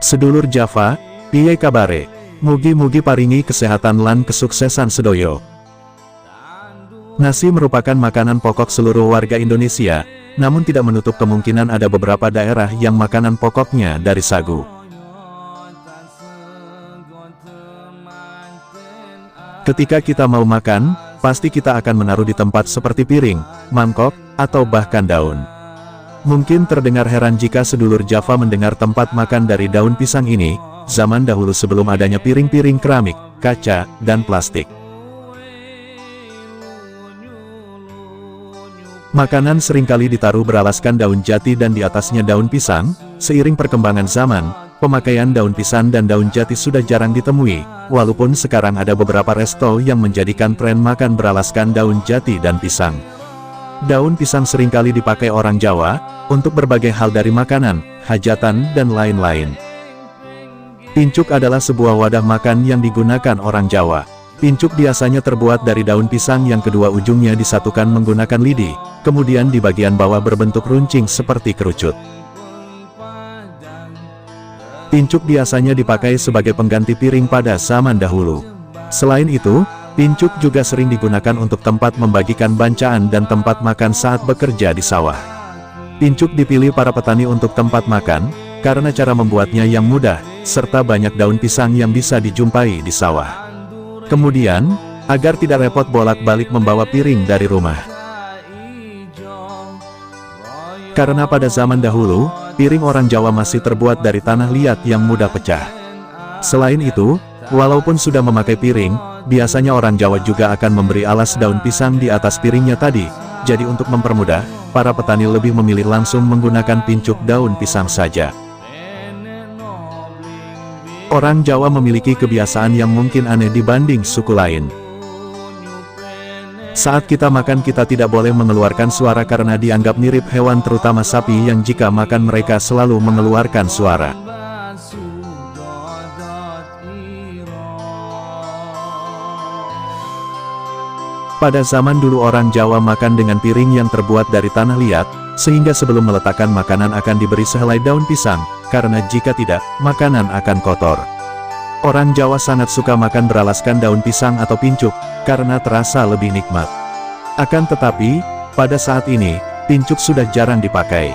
Sedulur Java, piye kabare? Mugi-mugi paringi kesehatan lan kesuksesan sedoyo. Nasi merupakan makanan pokok seluruh warga Indonesia, namun tidak menutup kemungkinan ada beberapa daerah yang makanan pokoknya dari sagu. Ketika kita mau makan, pasti kita akan menaruh di tempat seperti piring, mangkok, atau bahkan daun. Mungkin terdengar heran jika sedulur Java mendengar tempat makan dari daun pisang ini, zaman dahulu sebelum adanya piring-piring keramik, kaca, dan plastik. Makanan seringkali ditaruh beralaskan daun jati dan di atasnya daun pisang. Seiring perkembangan zaman, pemakaian daun pisang dan daun jati sudah jarang ditemui, walaupun sekarang ada beberapa resto yang menjadikan tren makan beralaskan daun jati dan pisang. Daun pisang seringkali dipakai orang Jawa, untuk berbagai hal dari makanan, hajatan, dan lain-lain. Pincuk adalah sebuah wadah makan yang digunakan orang Jawa. Pincuk biasanya terbuat dari daun pisang yang kedua ujungnya disatukan menggunakan lidi, kemudian di bagian bawah berbentuk runcing seperti kerucut. Pincuk biasanya dipakai sebagai pengganti piring pada zaman dahulu. Selain itu, pincuk juga sering digunakan untuk tempat membagikan bancaan dan tempat makan saat bekerja di sawah. Pincuk dipilih para petani untuk tempat makan, karena cara membuatnya yang mudah, serta banyak daun pisang yang bisa dijumpai di sawah. Kemudian, agar tidak repot bolak-balik membawa piring dari rumah. Karena pada zaman dahulu, piring orang Jawa masih terbuat dari tanah liat yang mudah pecah. Selain itu, walaupun sudah memakai piring, biasanya orang Jawa juga akan memberi alas daun pisang di atas piringnya tadi. Jadi untuk mempermudah, para petani lebih memilih langsung menggunakan pincuk daun pisang saja. Orang Jawa memiliki kebiasaan yang mungkin aneh dibanding suku lain. Saat kita makan kita tidak boleh mengeluarkan suara karena dianggap mirip hewan terutama sapi yang jika makan mereka selalu mengeluarkan suara. Pada zaman dulu orang Jawa makan dengan piring yang terbuat dari tanah liat, sehingga sebelum meletakkan makanan akan diberi sehelai daun pisang, karena jika tidak, makanan akan kotor. Orang Jawa sangat suka makan beralaskan daun pisang atau pincuk, karena terasa lebih nikmat. Akan tetapi, pada saat ini, pincuk sudah jarang dipakai.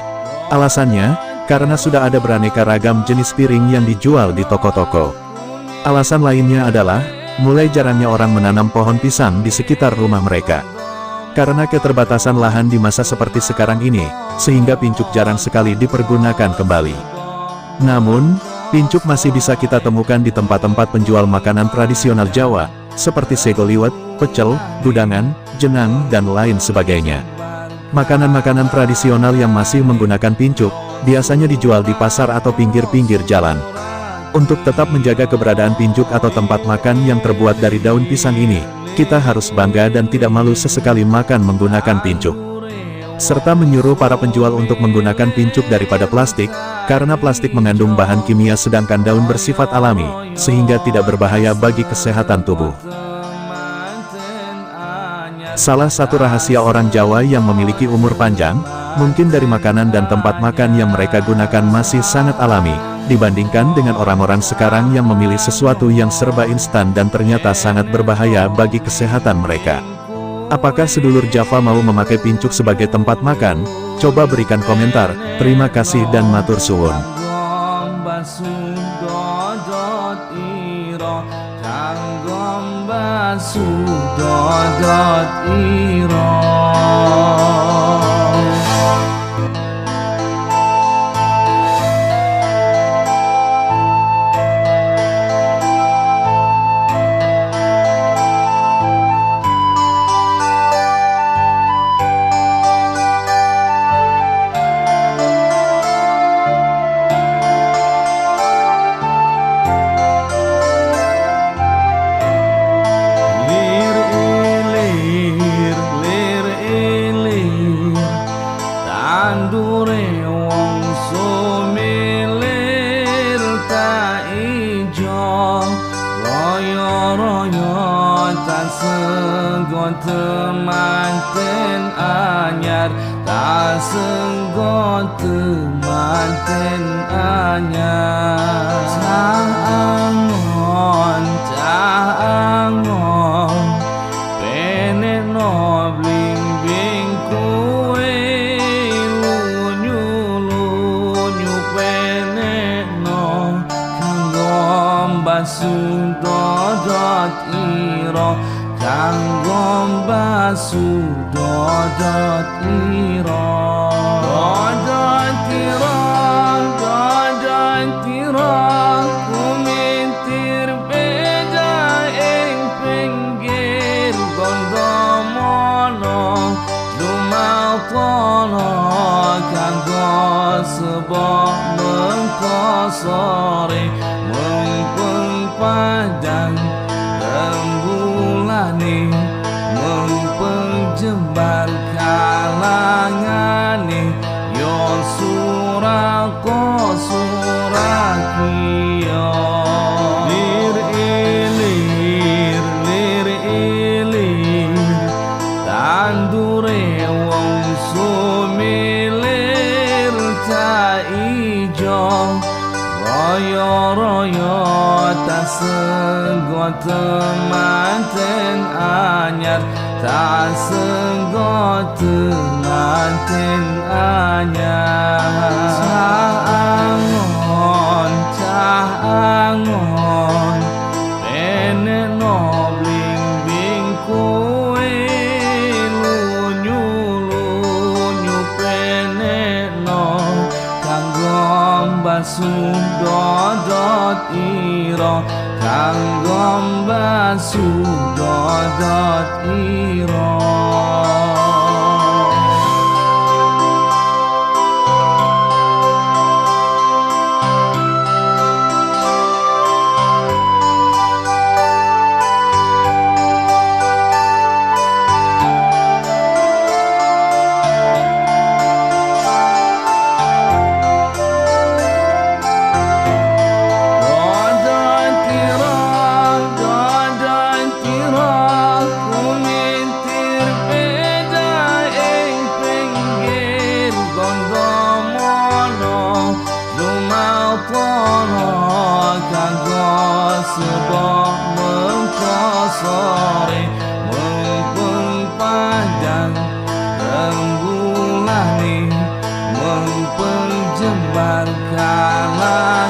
Alasannya, karena sudah ada beraneka ragam jenis piring yang dijual di toko-toko. Alasan lainnya adalah, mulai jarangnya orang menanam pohon pisang di sekitar rumah mereka. Karena keterbatasan lahan di masa seperti sekarang ini, sehingga pincuk jarang sekali dipergunakan kembali. Namun, pincuk masih bisa kita temukan di tempat-tempat penjual makanan tradisional Jawa, seperti sego liwet, pecel, gudangan, jenang, dan lain sebagainya. Makanan-makanan tradisional yang masih menggunakan pincuk, biasanya dijual di pasar atau pinggir-pinggir jalan. Untuk tetap menjaga keberadaan pincuk atau tempat makan yang terbuat dari daun pisang ini, kita harus bangga dan tidak malu sesekali makan menggunakan pincuk. Serta menyuruh para penjual untuk menggunakan pincuk daripada plastik, karena plastik mengandung bahan kimia sedangkan daun bersifat alami, sehingga tidak berbahaya bagi kesehatan tubuh. Salah satu rahasia orang Jawa yang memiliki umur panjang, mungkin dari makanan dan tempat makan yang mereka gunakan masih sangat alami, dibandingkan dengan orang-orang sekarang yang memilih sesuatu yang serba instan dan ternyata sangat berbahaya bagi kesehatan mereka. Apakah sedulur Java mau memakai pincuk sebagai tempat makan? Coba berikan komentar. Terima kasih dan matur suwun. Segon temanten anyar tak senggot temanten anyar. Cah angon penek no bling bling kue lunyu penek no kanggom basuh dodot iro, kanggom basuh dodot iro. Dodot iro, dodot iro, kumitir beda ing pinggir gondomono dumatono kanggo sebab mengkosore mengpeng padang rembulane mengpeng jembar kalangane yon surako surakio. Lir ilir tandure wong sumilir ta ijo, royo royo tak senggot temanten anyar, tak senggot temanten anyar. Cah angon penek no bling bling kue lunyu penek no kanggom basuh dodot iro, kanggom basuh dodot iro. Sebab mengkosore mengpeng padang rembulane mengpeng jembar kalah